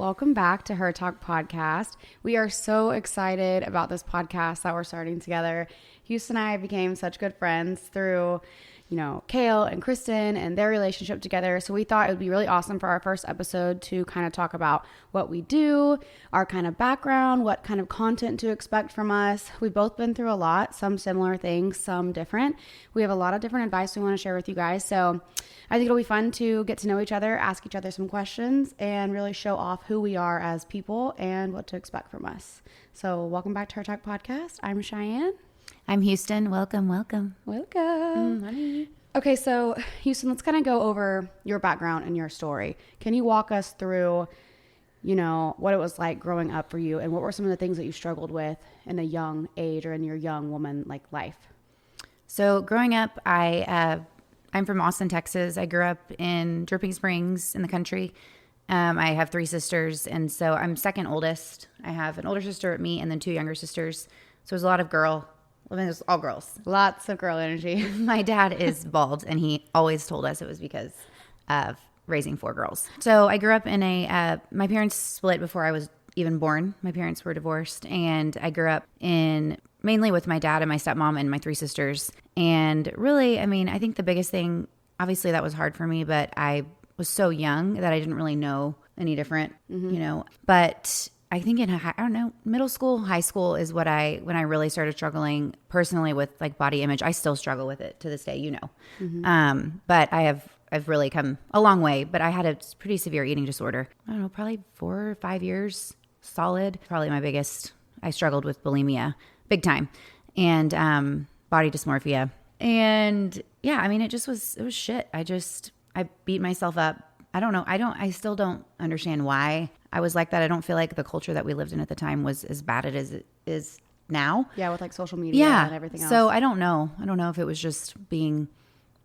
welcome back to Hertalk Podcast. We are so excited about this podcast that we're starting together. Houston and I became such good friends through, Kale and Kristen and their relationship together. So we thought it would be really awesome for our first episode to kind of talk about what we do, our kind of background, what kind of content to expect from us. We've both been through a lot, some similar things, some different. We have a lot of different advice we want to share with you guys. So I think it'll be fun to get to know each other, ask each other some questions, and really show off who we are as people and what to expect from us. So welcome back to Hertalk Podcast. I'm Chyenne. I'm Houston. Welcome. Welcome. Okay, so Houston, let's kind of go over your background and your story. Can you walk us through, what it was like growing up for you, and what were some of the things that you struggled with in a young age or in your young woman life? So growing up, I'm from Austin, Texas. I grew up in Dripping Springs in the country. I have 3 sisters, and so I'm second oldest. I have an older sister with me and then 2 younger sisters. So it was a lot of it was all girls. Lots of girl energy. My dad is bald, and he always told us it was because of raising 4 girls. So I grew up in my parents split before I was even born. My parents were divorced, and I grew up mainly with my dad and my stepmom and my 3 sisters. And really, I think the biggest thing, obviously that was hard for me, but I was so young that I didn't really know any different, But I think in middle school, high school is when I really started struggling personally with body image. I still struggle with it to this day, But I've really come a long way. But I had a pretty severe eating disorder. I don't know, probably 4 or 5 years solid. Probably my biggest. I struggled with bulimia, big time, and body dysmorphia. And yeah, it was shit. I beat myself up. I still don't understand why I was like that. I don't feel like the culture that we lived in at the time was as bad as it is now. Yeah, with social media and everything else. So I don't know. I don't know if it was just being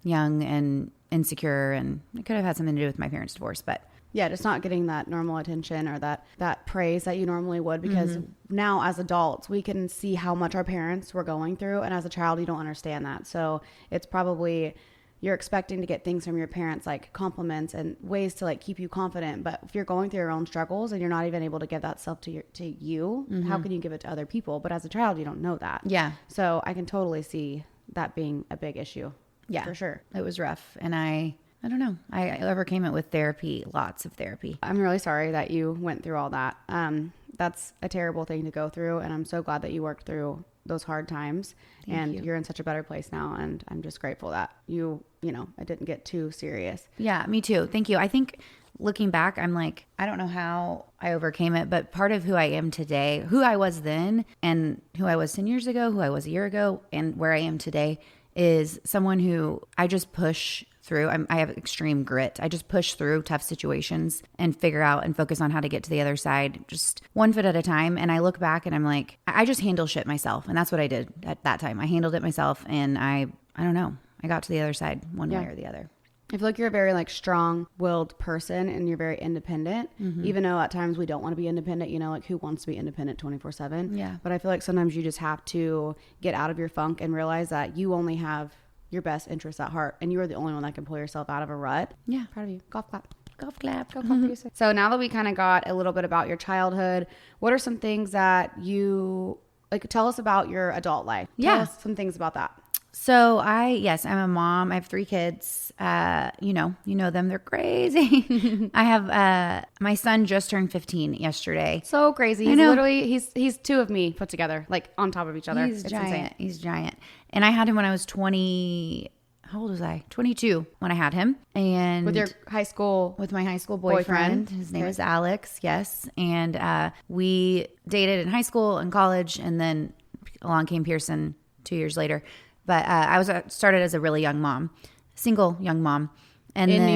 young and insecure, and it could have had something to do with my parents' divorce, but yeah, just not getting that normal attention or that praise that you normally would, because now as adults, we can see how much our parents were going through. And as a child, you don't understand that. So it's probably, you're expecting to get things from your parents, like compliments and ways to keep you confident. But if you're going through your own struggles and you're not even able to give that self to you, how can you give it to other people? But as a child, you don't know that. Yeah. So I can totally see that being a big issue. Yeah, for sure. It was rough. And I don't know. I overcame it with therapy, lots of therapy. I'm really sorry that you went through all that. That's a terrible thing to go through. And I'm so glad that you worked through those hard times. Thank you. You're in such a better place now. And I'm just grateful that it didn't get too serious. Yeah, me too. Thank you. I think looking back, I'm like, I don't know how I overcame it, but part of who I am today, who I was then and who I was 10 years ago, who I was a year ago, and where I am today is someone who I just push through. I have extreme grit. I just push through tough situations and figure out and focus on how to get to the other side, just one foot at a time. And I look back and I'm like, I just handle shit myself. And that's what I did at that time. I handled it myself, and I don't know. I got to the other side one way or the other. I feel like you're a very strong-willed person, and you're very independent, even though at times we don't want to be independent, who wants to be independent 24/7. Yeah. But I feel like sometimes you just have to get out of your funk and realize that you only have your best interests at heart, and you are the only one that can pull yourself out of a rut. Yeah. Proud of you. Golf clap. Golf clap. Go clap. So now that we kind of got a little bit about your childhood, what are some things that you tell us about your adult life? Tell us some things about that. So I'm a mom. I have 3 kids. You know them. They're crazy. I have, my son just turned 15 yesterday. So crazy. He's literally, he's 2 of me put together, on top of each other. He's giant. Insane. He's giant. And I had him when I was 20. How old was I? 22 when I had him. And with my high school boyfriend. His name is Alex. Yes. And, we dated in high school and college, and then along came Pearson 2 years later. But I started as a really young mom, single young mom. And in New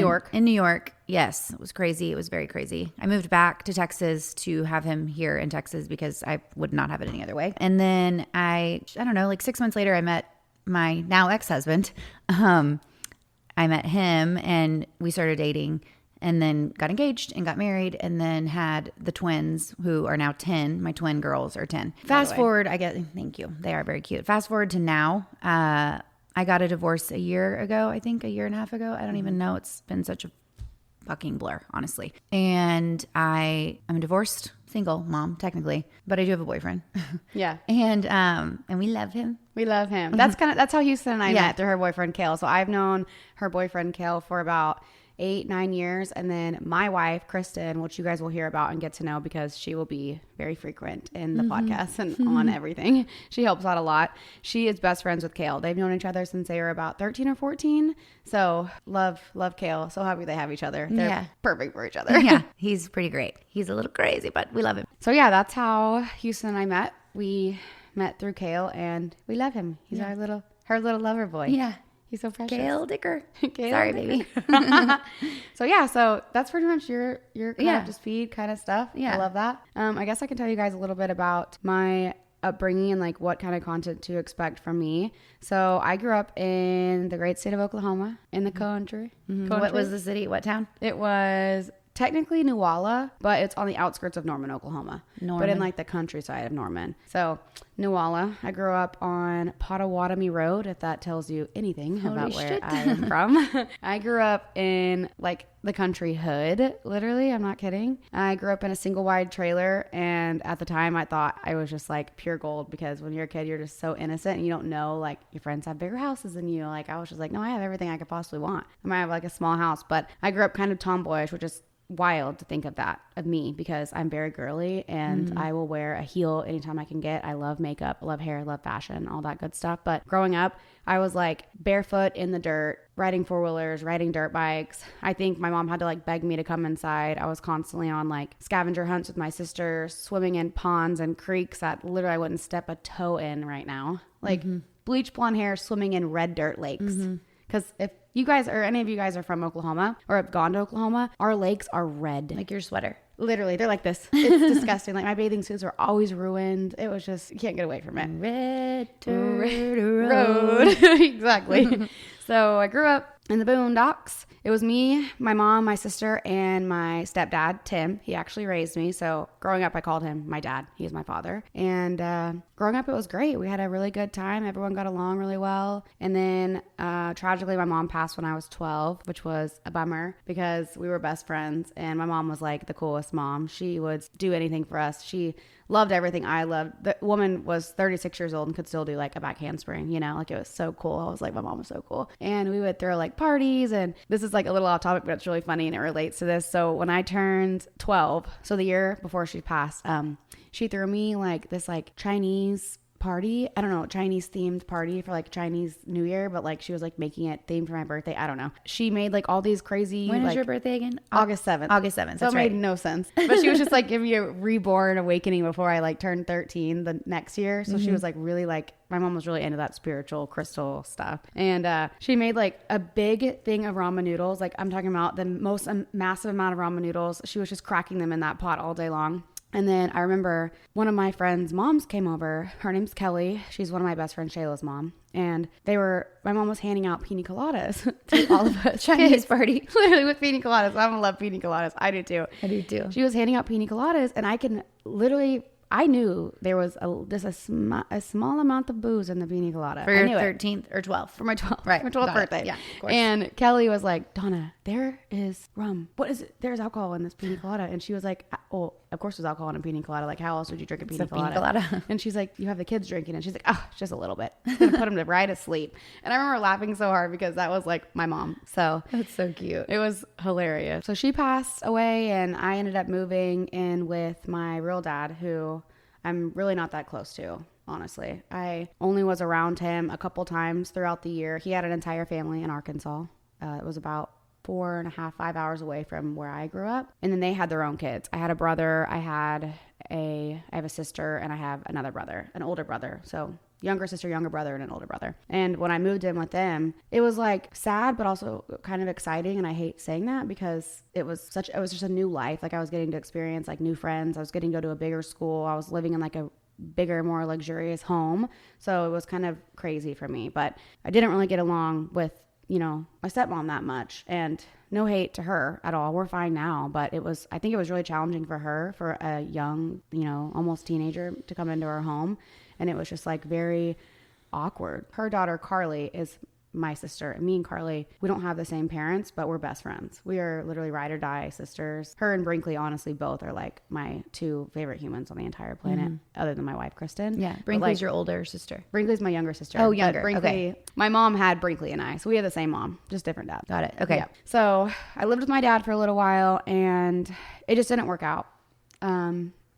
York, yes. It was crazy. It was very crazy. I moved back to Texas to have him here in Texas because I would not have it any other way. And then I don't know, 6 months later, I met my now ex-husband. I met him and we started dating, and then got engaged and got married, and then had the twins, who are now 10. My twin girls are 10. Fast forward, thank you. They are very cute. Fast forward to now. I got a divorce a year ago, I think, a year and a half ago. I don't even know. It's been such a fucking blur, honestly. And I'm a divorced single mom, technically, but I do have a boyfriend. Yeah. And we love him. We love him. That's how Houston and I met, through her boyfriend, Kale. So I've known her boyfriend, Kale, for about 8-9 years. And then my wife, Kristen, which you guys will hear about and get to know because she will be very frequent in the podcast and on everything. She helps out a lot. She is best friends with Kale. They've known each other since they were about 13 or 14. So love Kale. So happy they have each other. They're perfect for each other. Yeah, he's pretty great. He's a little crazy, but we love him. So yeah, that's how Houston and I met. We met through Kale and we love him. He's her little lover boy. Yeah. He's so precious. Kale Dicker. Kale Sorry, Dicker. baby. So that's pretty much your kind of just feed kind of stuff. Yeah. I love that. I guess I can tell you guys a little bit about my upbringing and like what kind of content to expect from me. So I grew up in the great state of Oklahoma, in the country. What was the city? What town? It was technically Newalla, but it's on the outskirts of Norman, Oklahoma. But in like the countryside of Norman. So Newalla. I grew up on Potawatomi Road, if that tells you anything about where I am from. I grew up in like the country hood, literally. I'm not kidding. I grew up in a single wide trailer, and at the time I thought I was just like pure gold, because when you're a kid, you're just so innocent and you don't know, like, your friends have bigger houses than you. Like, I was just like, no, I have everything I could possibly want. I might have like a small house, but I grew up kind of tomboyish, which is wild to think of that of me, because I'm very girly and I will wear a heel anytime I can get. I love makeup, I love hair, I love fashion, all that good stuff. But growing up, I was like barefoot in the dirt, riding 4-wheelers, riding dirt bikes. I think my mom had to like beg me to come inside. I was constantly on like scavenger hunts with my sister, swimming in ponds and creeks that literally I wouldn't step a toe in right now. Like bleach blonde hair, swimming in red dirt lakes. Because if you guys or any of you guys are from Oklahoma or have gone to Oklahoma, our lakes are red. Like your sweater. Literally, they're like this. It's disgusting. Like, my bathing suits were always ruined. It was just, you can't get away from it. Red dirt road. Exactly. So I grew up in the Boondocks. It was me, my mom, my sister, and my stepdad, Tim. He actually raised me. So growing up, I called him my dad. He is my father. And growing up, it was great. We had a really good time. Everyone got along really well. And then tragically, my mom passed when I was 12, which was a bummer because we were best friends. And my mom was like the coolest mom. She would do anything for us. She loved everything I loved. The woman was 36 years old and could still do like a back handspring, you know, like it was so cool. I was like, my mom was so cool. And we would throw like parties, and this is like a little off topic, but it's really funny and it relates to this. So when I turned 12, so the year before she passed, she threw me like this like Chinese party. I don't know, Chinese themed party for like Chinese New Year, but like she was like making it themed for my birthday. I don't know. She made like all these crazy. When like, is your birthday again? August 7th. August 7th. So it made no sense. But she was just like giving me a reborn awakening before I like turned 13 the next year. So she was like really like, my mom was really into that spiritual crystal stuff. And she made like a big thing of ramen noodles. Like, I'm talking about the most massive amount of ramen noodles. She was just cracking them in that pot all day long. And then I remember one of my friends' moms came over. Her name's Kelly. She's one of my best friend Shayla's mom. And my mom was handing out pina coladas to all of us. Chinese party. Literally with pina coladas. I love pina coladas. I do too. I do too. She was handing out pina coladas, and I knew there was just a small amount of booze in the pina colada. For your 13th or 12th. For my 12th. Right. My 12th birthday. Yeah, of course. And Kelly was like, Donna, there is rum. What is it? There's alcohol in this pina colada. And she was like, oh, of course there's alcohol in a pina colada. Like, how else would you drink a pina colada? And she's like, you have the kids drinking. And she's like, oh, it's just a little bit. It's going to put them to right to sleep. And I remember laughing so hard because that was like my mom. So that's so cute. It was hilarious. So she passed away, and I ended up moving in with my real dad, who I'm really not that close to, honestly. I only was around him a couple times throughout the year. He had an entire family in Arkansas. It was about 4.5, 5 hours away from where I grew up. And then they had their own kids. I had a brother, I have a sister, and I have another brother, an older brother. So younger sister, younger brother, and an older brother. And when I moved in with them, it was like sad, but also kind of exciting. And I hate saying that because it was just a new life. Like, I was getting to experience like new friends. I was getting to go to a bigger school. I was living in like a bigger, more luxurious home. So it was kind of crazy for me, but I didn't really get along with, my stepmom that much. And no hate to her at all. We're fine now, but I think it was really challenging for her, for a young, almost teenager to come into our home. And it was just like very awkward. Her daughter, Carly, is my sister. And me and Carly, we don't have the same parents, but we're best friends. We are literally ride or die sisters. Her and Brinkley, honestly, both are like my 2 favorite humans on the entire planet, other than my wife, Kristen. Yeah. Brinkley's your older sister. Brinkley's my younger sister. Oh, younger. Brinkley, Okay. My mom had Brinkley and I, so we had the same mom, just different dad. Got it. Okay. Yeah. So I lived with my dad for a little while, and it just didn't work out.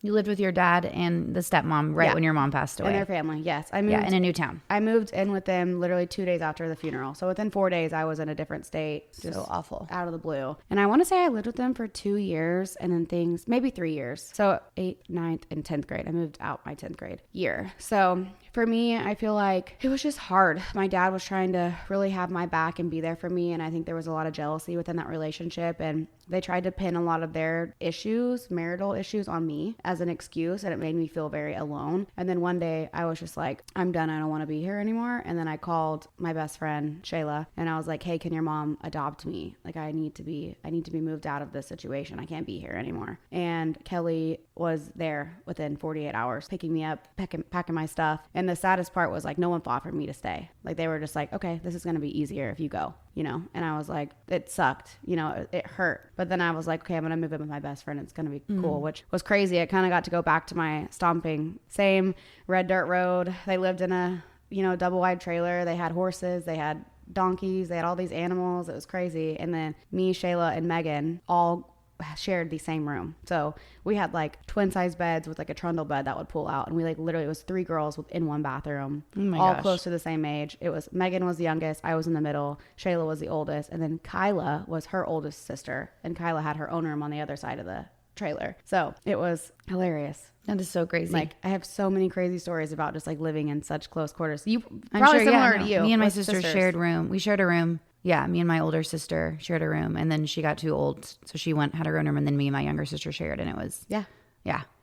You lived with your dad and the stepmom when your mom passed away. And their family, yes. I moved in a new town. I moved in with them literally 2 days after the funeral. So within 4 days, I was in a different state. Just so awful. Out of the blue. And I want to say I lived with them for 2 years, and then maybe 3 years. So 8th, 9th, and 10th grade. I moved out my 10th grade year. So for me, I feel like it was just hard. My dad was trying to really have my back and be there for me. And I think there was a lot of jealousy within that relationship. And they tried to pin a lot of their issues, marital issues, on me as an excuse. And it made me feel very alone. And then one day I was just like, I'm done. I don't want to be here anymore. And then I called my best friend, Shayla, and I was like, hey, can your mom adopt me? Like, I need to be moved out of this situation. I can't be here anymore. And Kelly was there within 48 hours, picking me up, packing my stuff. And the saddest part was like, no one fought for me to stay. Like, they were just like, okay, this is going to be easier if you go, you know? And I was like, it sucked, you know, it hurt. But then I was like, okay, I'm going to move in with my best friend. It's going to be cool, which was crazy. I kind of got to go back to my stomping, same red dirt road. They lived in a, you know, double wide trailer. They had horses, they had donkeys, they had all these animals. It was crazy. And then me, Shayla, and Megan all shared the same room. So we had like twin size beds with like a trundle bed that would pull out, and we like literally, it was 3 girls in one bathroom, all close to the same age. It was Megan was the youngest, I was in the middle, Shayla was the oldest, and then Kyla was her oldest sister, and Kyla had her own room on the other side of the trailer. So it was hilarious. That is so crazy. Like, I have so many crazy stories about just like living in such close quarters. I'm probably sure, similar to you. Me and my sister shared room. We shared a room. Yeah, me and my older sister shared a room, and then she got too old, so she had her own room, and then me and my younger sister shared, and it was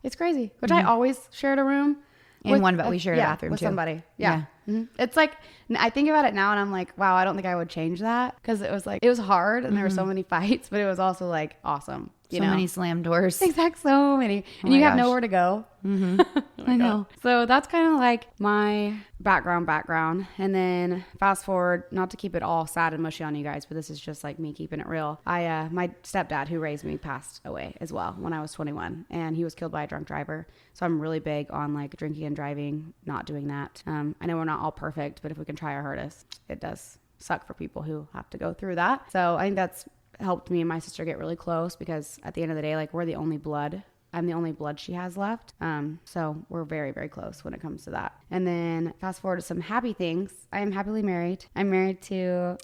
it's crazy. Which I always shared a room. But we shared a bathroom with too. Somebody. Yeah. It's like, I think about it now and I'm like, wow, I don't think I would change that, because it was hard and there were so many fights, but it was also like awesome. So many slam doors. Exactly, so many. And you have nowhere to go. I know. So that's kind of like my background. And then fast forward, not to keep it all sad and mushy on you guys, but this is just like me keeping it real. My stepdad who raised me passed away as well when I was 21, and he was killed by a drunk driver. So I'm really big on like drinking and driving, not doing that. I know we're not all perfect, but if we can try our hardest, it does suck for people who have to go through that. So I think that's helped me and my sister get really close, because at the end of the day, like, we're the only blood. I'm the only blood she has left. So we're very, very close when it comes to that. And then fast forward to some happy things. I am happily married. I'm married to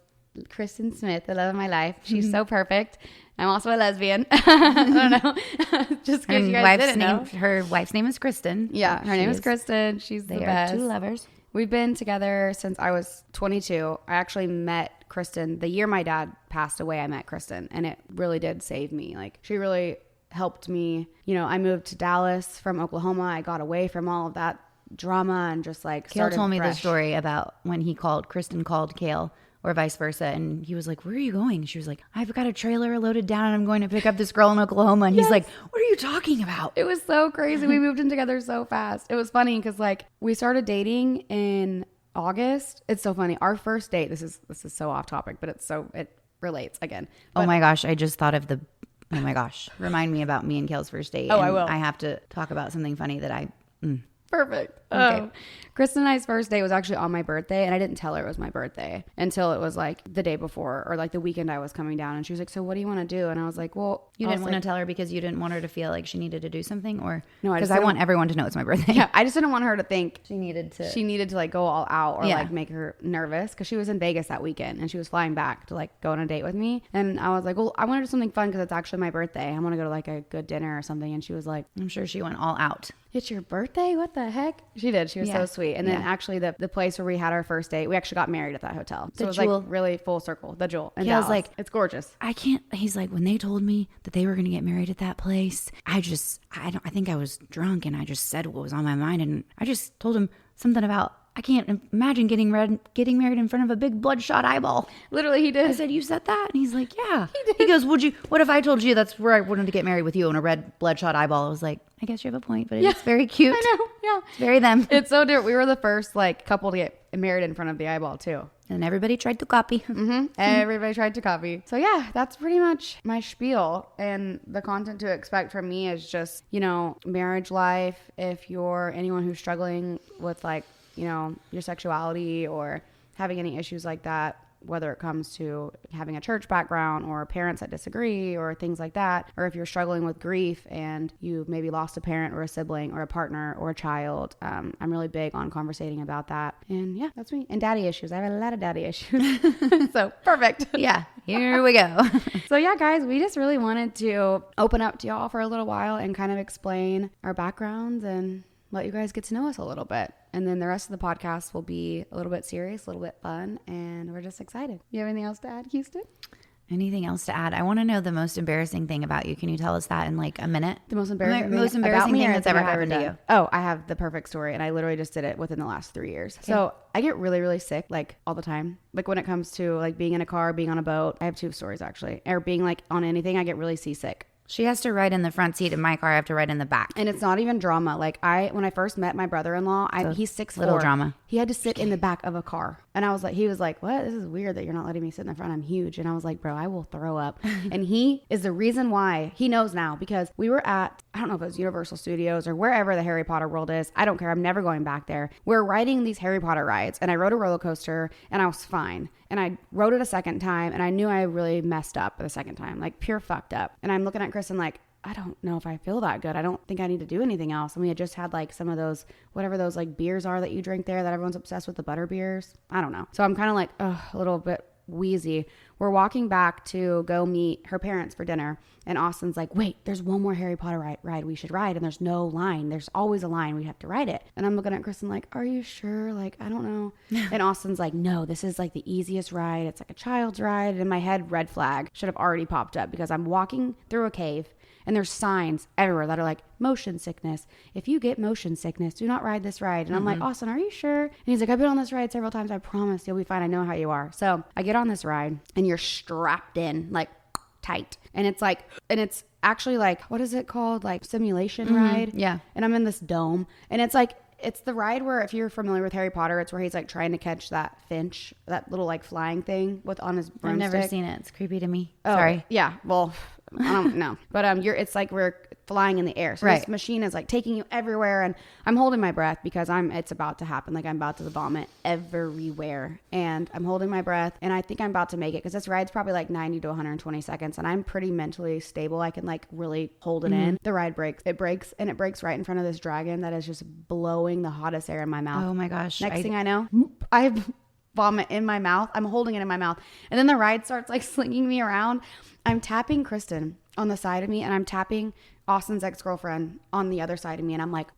Kristen Smith, the love of my life. She's so perfect. I'm also a lesbian. I don't know. Just in case you guys didn't know. Her wife's name is Kristen. Yeah, her name is Kristen. She's the best. They are 2 lovers. We've been together since I was 22. I actually met Kristen the year my dad passed away. I met Kristen, and it really did save me. Like, she really helped me. You know, I moved to Dallas from Oklahoma. I got away from all of that drama and just like Kale told me the story about when Kristen called Kale, or vice versa, and he was like, where are you going? She was like, I've got a trailer loaded down and I'm going to pick up this girl in Oklahoma. And he's like, what are you talking about? It was so crazy. We moved in together so fast. It was funny because like we started dating in August. It's so funny. Our first date, this is so off topic, but it relates again. But, oh my gosh, I just thought of oh my gosh, remind me about me and Kale's first date. Oh, I will. I have to talk about something funny that Perfect. Okay. Kristen and I's first date was actually on my birthday, and I didn't tell her it was my birthday until it was like the day before, or like the weekend I was coming down, and she was like, so what do you want to do? And I was like, well, you didn't want to tell her because you didn't want her to feel like she needed to do something, or no, because I want everyone to know it's my birthday. Yeah, I just didn't want her to think she needed to like go all out or like make her nervous, because she was in Vegas that weekend and she was flying back to like go on a date with me, and I was like, well, I want to do something fun because it's actually my birthday. I want to go to like a good dinner or something. And she was like, I'm sure she went all out. It's your birthday? What the heck? She did. She was so sweet. And then actually the place where we had our first date, we actually got married at that hotel. So it was like really full circle. The Jewel. And I was like, it's gorgeous. I can't. He's like, when they told me that they were going to get married at that place, I think I was drunk and I just said what was on my mind. And I just told him something about, I can't imagine getting married in front of a big bloodshot eyeball. Literally, he did. I said, you said that? And he's like, yeah. He goes, what if I told you that's where I wanted to get married with you on a red bloodshot eyeball? I was like, I guess you have a point, but it's very cute. I know, yeah. It's very them. It's so different. We were the first like couple to get married in front of the eyeball too. And everybody tried to copy. Everybody tried to copy. So yeah, that's pretty much my spiel. And the content to expect from me is just, you know, marriage life. If you're anyone who's struggling with like, you know, your sexuality or having any issues like that, whether it comes to having a church background or parents that disagree or things like that, or if you're struggling with grief and you've maybe lost a parent or a sibling or a partner or a child, I'm really big on conversating about that. And yeah, that's me. And daddy issues. I have a lot of daddy issues. So perfect. Yeah, here we go. So yeah, guys, we just really wanted to open up to y'all for a little while and kind of explain our backgrounds and let you guys get to know us a little bit. And then the rest of the podcast will be a little bit serious, a little bit fun, and we're just excited. You have anything else to add, Houston? Anything else to add? I want to know the most embarrassing thing about you. Can you tell us that in like a minute? The most embarrassing thing that's ever happened to you. Oh, I have the perfect story, and I literally just did it within the last 3 years. Okay. So I get really, really sick, like all the time. Like when it comes to like being in a car, being on a boat. I have 2 stories actually. Or being like on anything, I get really seasick. She has to ride in the front seat of my car. I have to ride in the back. And it's not even drama. Like when I first met my brother-in-law, he's 6'4". Little drama. He had to sit in the back of a car. And he was like, what? This is weird that you're not letting me sit in the front. I'm huge. And I was like, bro, I will throw up. And he is the reason why. He knows now because we were at, I don't know if it was Universal Studios or wherever the Harry Potter world is. I don't care. I'm never going back there. We're riding these Harry Potter rides. And I rode a roller coaster and I was fine. And I rode it a second time and I knew I really messed up the second time, like pure fucked up. And I'm looking at Kristen like, I don't know if I feel that good. I don't think I need to do anything else. And we had just had like some of those, whatever those like beers are that you drink there that everyone's obsessed with, the butter beers. I don't know. So I'm kind of like, a little bit wheezy. We're walking back to go meet her parents for dinner. And Austin's like, wait, there's one more Harry Potter ride we should ride. And there's no line. There's always a line. We have to ride it. And I'm looking at Kristen like, are you sure? Like, I don't know. And Austin's like, no, this is like the easiest ride. It's like a child's ride. And in my head, red flag should have already popped up because I'm walking through a cave. And there's signs everywhere that are like, motion sickness. If you get motion sickness, do not ride this ride. And I'm like, Austin, are you sure? And he's like, I've been on this ride several times. I promise you'll be fine. I know how you are. So I get on this ride and you're strapped in like tight. And it's actually like, what is it called? Like simulation ride. Yeah. And I'm in this dome and it's like, it's the ride where if you're familiar with Harry Potter, it's where he's like trying to catch that finch, that little like flying thing on his broomstick. I've never seen it. It's creepy to me. Oh, sorry. Yeah. Well, I don't know. But it's like we're flying in the air. So right. This machine is like taking you everywhere and I'm holding my breath because it's about to happen. Like I'm about to vomit everywhere and I'm holding my breath and I think I'm about to make it because this ride's probably like 90 to 120 seconds and I'm pretty mentally stable. I can like really hold it in. The ride breaks. It breaks and it breaks right in front of this dragon that is just blowing the hottest air in my mouth. Oh my gosh. Next thing I know, I vomit in my mouth. I'm holding it in my mouth. And then the ride starts like slinging me around. I'm tapping Kristen on the side of me and I'm tapping Austin's ex-girlfriend on the other side of me. And I'm like,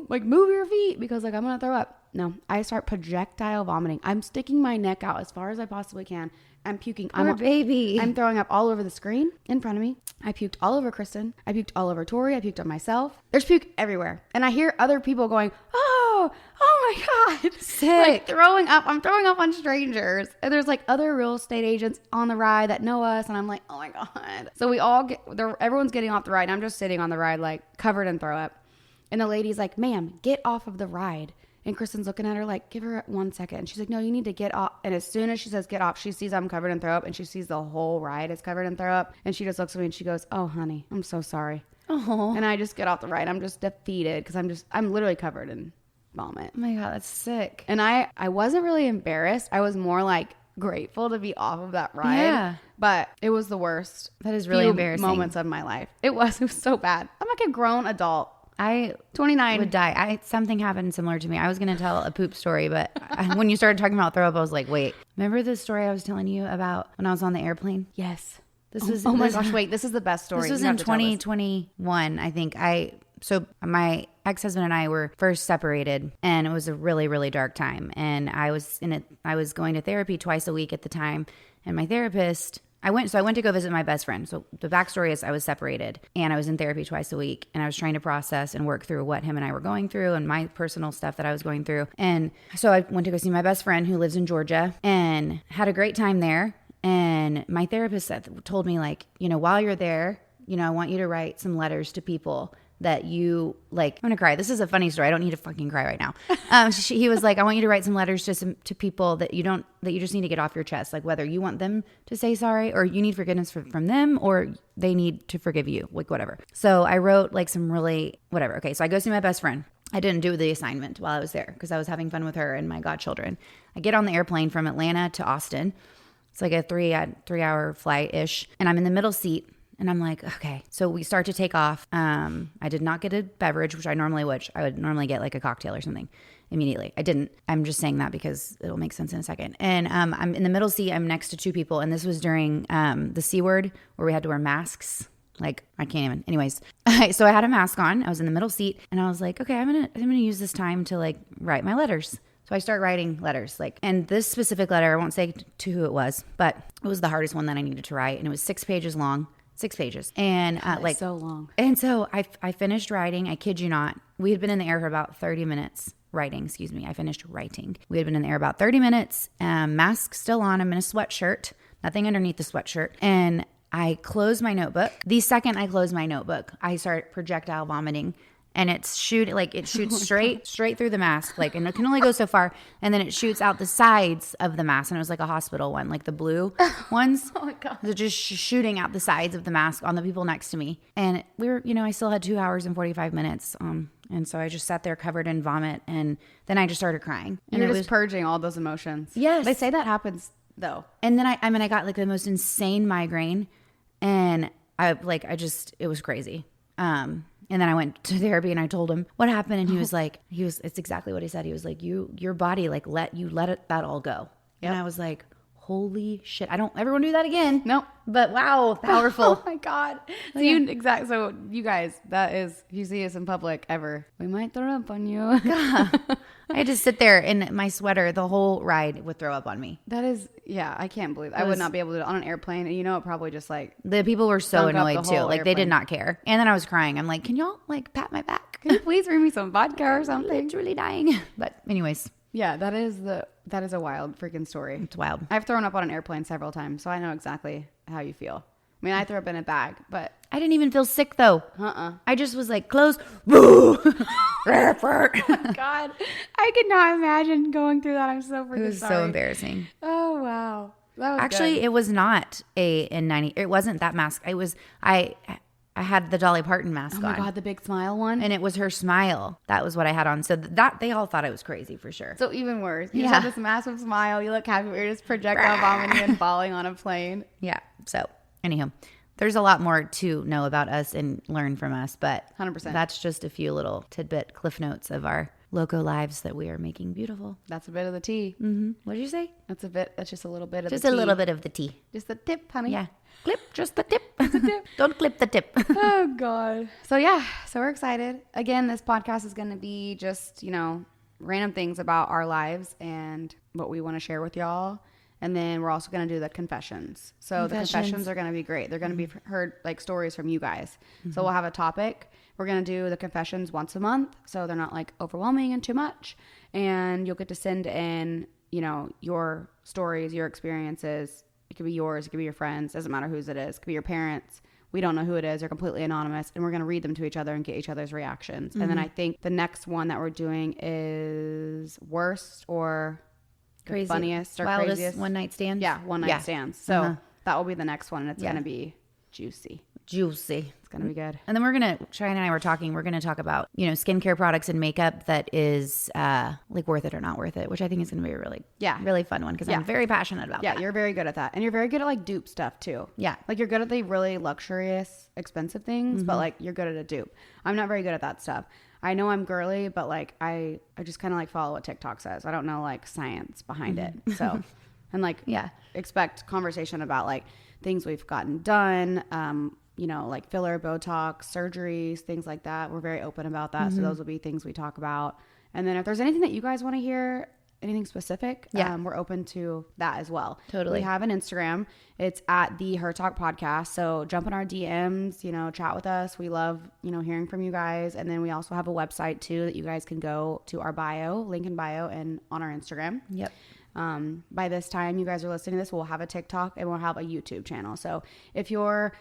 like move your feet because like I'm going to throw up. No, I start projectile vomiting. I'm sticking my neck out as far as I possibly can. I'm puking. Poor baby. I'm throwing up all over the screen in front of me. I puked all over Kristen. I puked all over Tori. I puked on myself. There's puke everywhere. And I hear other people going, oh my God. Sick. Like throwing up. I'm throwing up on strangers. And there's like other real estate agents on the ride that know us. And I'm like, oh my God. So everyone's getting off the ride. And I'm just sitting on the ride like covered in throw up. And the lady's like, ma'am, get off of the ride. And Kristen's looking at her like, give her 1 second. And she's like, no, you need to get off. And as soon as she says get off, she sees I'm covered in throw up and she sees the whole ride is covered in throw up. And she just looks at me and she goes, oh, honey, I'm so sorry. Oh. And I just get off the ride. I'm just defeated because I'm literally covered in vomit. Oh my God, that's sick. And I wasn't really embarrassed. I was more like grateful to be off of that ride. Yeah. But it was the worst. That is really embarrassing. Moments of my life. It was so bad. I'm like a grown adult. I 29 would die. Something happened similar to me. I was going to tell a poop story, but when you started talking about throw up, I was like, wait, remember the story I was telling you about when I was on the airplane? Yes. This was, oh my gosh, wait, this is the best story. This was in 2021, I think. So my ex-husband and I were first separated and it was a really, really dark time. And I was going to therapy twice a week at the time. And my therapist, I went to go visit my best friend. So the backstory is I was separated and I was in therapy twice a week and I was trying to process and work through what him and I were going through and my personal stuff that I was going through. And so I went to go see my best friend who lives in Georgia and had a great time there. And my therapist told me like, while you're there, I want you to write some letters to people that you like, I'm gonna cry. This is a funny story. I don't need to fucking cry right now. He was like, I want you to write some letters to people that you just need to get off your chest. Like whether you want them to say sorry or you need forgiveness from them or they need to forgive you, like whatever. So I wrote like some really whatever. Okay. So I go see my best friend. I didn't do the assignment while I was there because I was having fun with her and my godchildren. I get on the airplane from Atlanta to Austin. It's like a 3-hour flight-ish. And I'm in the middle seat. And I'm like, okay. So we start to take off. I did not get a beverage, which I would normally get like a cocktail or something immediately. I didn't. I'm just saying that because it'll make sense in a second. And I'm in the middle seat. I'm next to 2 people. And this was during the C word where we had to wear masks. Like I can't even. Anyways, so I had a mask on. I was in the middle seat, and I was like, okay, I'm gonna use this time to like write my letters. So I start writing letters, like, and this specific letter, I won't say to who it was, but it was the hardest one that I needed to write, and it was 6 pages long. 6 pages, and like so long. And so I finished writing. I kid you not. We had been in the air for about 30 minutes. Writing, excuse me. I finished writing. We had been in the air about 30 minutes. Mask still on. I'm in a sweatshirt. Nothing underneath the sweatshirt, and I close my notebook. The second I close my notebook, I start projectile vomiting. And it shoots straight through the mask. Like, and it can only go so far. And then it shoots out the sides of the mask. And it was like a hospital one, like the blue ones. Oh my God. They're just shooting out the sides of the mask on the people next to me. And we were, I still had 2 hours and 45 minutes. And so I just sat there covered in vomit. And then I just started crying. And You're just purging all those emotions. Yes. They say that happens though. And then I got like the most insane migraine. And it was crazy. And then I went to therapy and I told him what happened. And he was like, it's exactly what he said. He was like, your body, like let that all go. Yep. And I was like, holy shit. I don't ever want to do that again. Nope. But wow, powerful. Oh my God. So so you guys, that is, if you see us in public ever, we might throw up on you. I had to sit there in my sweater. The whole ride would throw up on me. That is, yeah, I can't believe I would not be able to do it on an airplane. And it probably just like. The people were so annoyed too. Like they did airplane. not care. And then I was crying. I'm like, can y'all like pat my back? Can you please bring me some vodka or something? I'm literally dying. But anyways. Yeah, that is a wild freaking story. It's wild. I've thrown up on an airplane several times, so I know exactly how you feel. I mean, I threw up in a bag, but I didn't even feel sick though. I just was like, close. Oh my God. I could not imagine going through that. I'm so freaking sorry. It was so embarrassing. Oh, wow. That was actually good. It was not a N90. It wasn't that mask. It was, I had the Dolly Parton mask on. Oh my God, the big smile one? And it was her smile. That was what I had on. So that they all thought I was crazy for sure. So even worse. You just have this massive smile. You look happy. You're just projectile vomiting and falling on a plane. Yeah. So anyhow, there's a lot more to know about us and learn from us. But 100%. That's just a few little tidbit cliff notes of our loco lives that we are making beautiful. That's a bit of the tea. Mm-hmm. What did you say? That's just a little bit of just the tea. Just a little bit of the tea. Just the tip, honey. Yeah. Clip, just the tip. Don't clip the tip. Oh, God. So, yeah. So, we're excited. Again, this podcast is going to be just, random things about our lives and what we want to share with y'all. And then we're also going to do the confessions. So, the confessions are going to be great. They're going to be heard like stories from you guys. Mm-hmm. So, we'll have a topic. We're going to do the confessions once a month. So, they're not like overwhelming and too much. And you'll get to send in, your stories, your experiences. It could be yours. It could be your friends. Doesn't matter whose it is. It could be your parents. We don't know who it is. They're completely anonymous. And we're going to read them to each other and get each other's reactions. Mm-hmm. And then I think the next one that we're doing is worst or crazy, funniest or wildest craziest. One night stands. Yeah, one night stands. So that will be the next one. And it's going to be juicy. It's going to be good. And then Chyenne and I were talking, we're going to talk about, skincare products and makeup that is like worth it or not worth it, which I think is going to be a really fun one because I'm very passionate about that. Yeah, you're very good at that. And you're very good at like dupe stuff too. Yeah. Like you're good at the really luxurious, expensive things, but like you're good at a dupe. I'm not very good at that stuff. I know I'm girly, but like I just kind of like follow what TikTok says. I don't know like science behind it. So, and like, expect conversation about like things we've gotten done, like filler, Botox, surgeries, things like that. We're very open about that. So those will be things we talk about. And then if there's anything that you guys want to hear, anything specific, we're open to that as well. Totally. We have an Instagram. It's at the Hertalk Podcast. So jump in our DMs, chat with us. We love, hearing from you guys. And then we also have a website too that you guys can go to our bio, link in bio, and on our Instagram. Yep. By this time you guys are listening to this, we'll have a TikTok and we'll have a YouTube channel. So if you're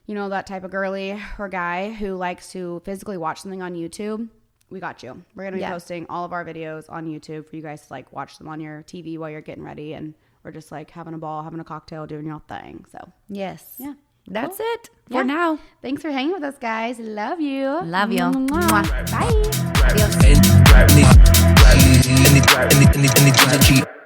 you know, that type of girly or guy who likes to physically watch something on YouTube, we got you. We're going to be posting all of our videos on YouTube for you guys to like watch them on your TV while you're getting ready, and we're just like having a ball, having a cocktail, doing your thing. So yes. Yeah. That's it for now. Thanks for hanging with us, guys. Love you. Love you. Mwah. Bye. Adios.